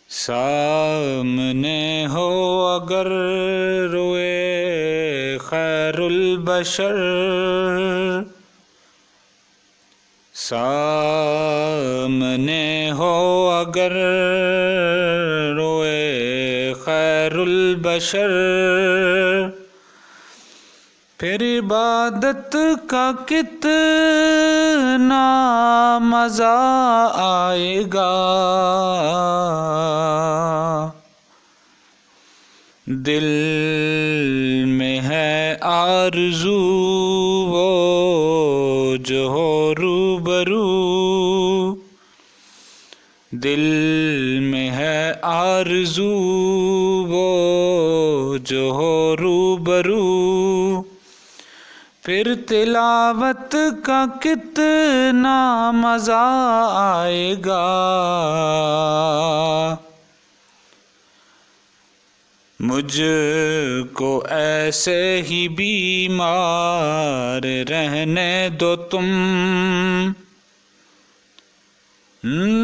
सामने हो अगर रोए खैरुल बशर, सामने हो अगर रोए खैरुल बशर, फिर इबादत का कितना मज़ा आएगा। दिल में है आरज़ू वो जो हो रूबरू, दिल में है आरज़ू वो जो हो रूबरू, फिर तिलावत का कितना मज़ा आएगा। मुझको ऐसे ही बीमार रहने दो तुम,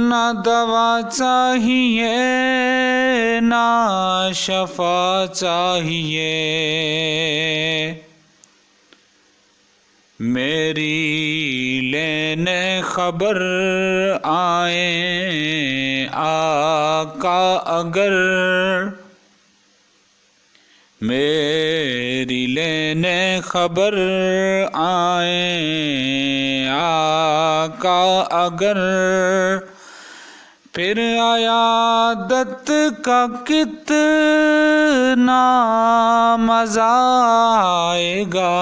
ना दवा चाहिए ना शफा चाहिए, मेरी लेने खबर आए आका अगर, मेरी लेने खबर आए आका अगर, फिर अयादत का कितना मज़ा आएगा।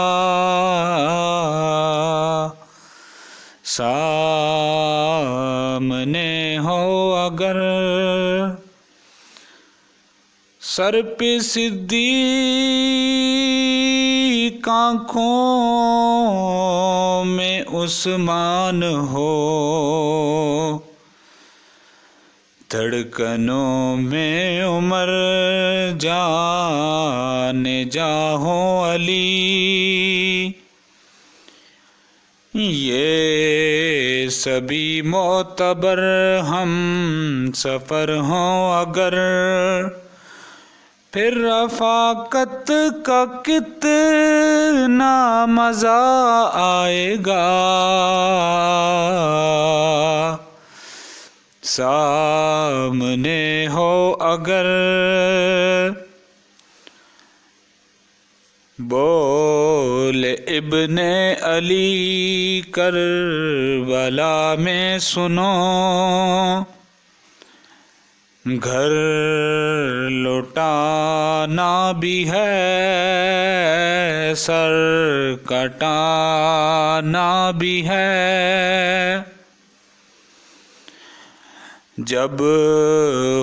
सामने हो अगर सर पे सिद्दीक़, आँखों में उस्मान हो, धड़कनों में उमर जाने जाहो अली, ये सभी मोतबर हम सफ़र हों अगर, फिर रफ़ाकत का कितना मज़ा आएगा। सामने हो अगर बोले इब्ने अली करबला में सुनो, घर लौटाना भी है सर कटाना भी है, जब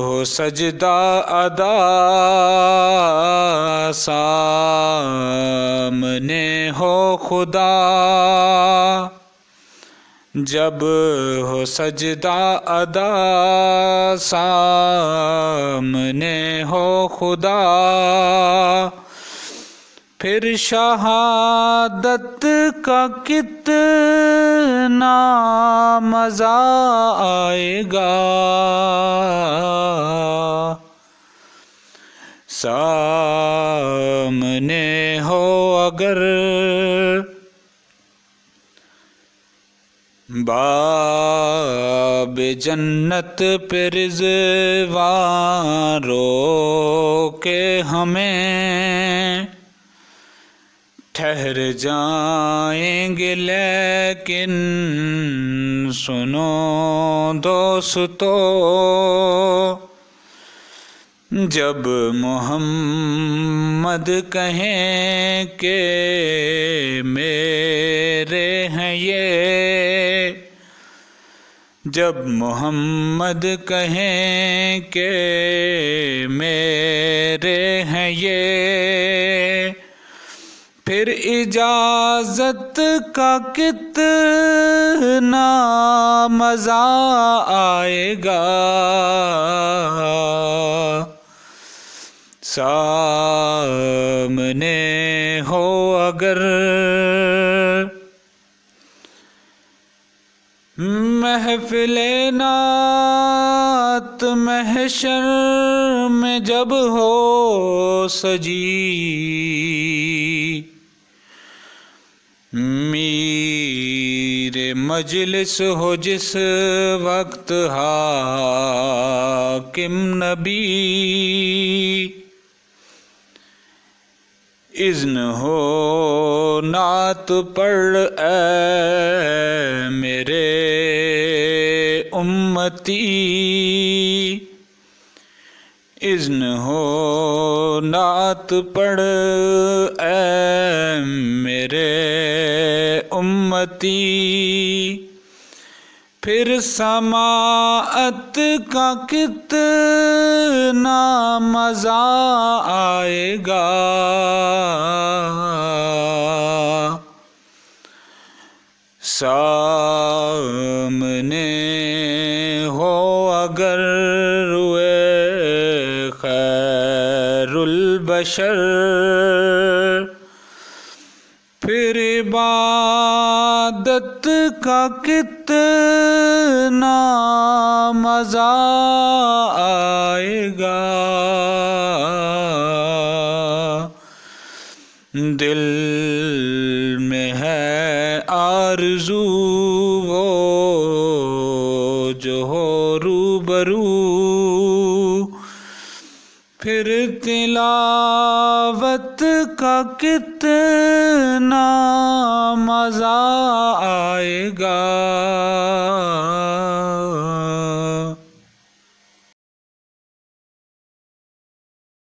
हो सजदा अदा सामने हो खुदा, जब हो सजदा अदा सामने हो खुदा, फिर शहादत का कितना मज़ा आएगा। सामने हो अगर बाब जन्नत पे रिज़वान रोके हमें, ठहर जाएंगे लेकिन सुनो दोस्तों, जब मोहम्मद कहें कि मेरे हैं ये, जब मोहम्मद कहें कि मेरे हैं ये, फिर इजाज़त का कितना मज़ा आएगा। सामने हो अगर महफ़िल नात क़यामत महशर में जब हो सजी, मीरे मजलिस हो जिस वक्त हाकिम नबी, इज़्न हो नात पढ़ ऐ मेरे उम्मती, इज़्न हो नात पढ़ ऐ मेरे उम्मती। फिर समाअत का कितना मज़ा आएगा, सामने हो अगर वे खैरुल बशर, फिर इबादत का कितना मज़ा आएगा। दिल में है आरज़ू वो जो हो रूबरू, फिर तिलावत का कितना मज़ा आएगा।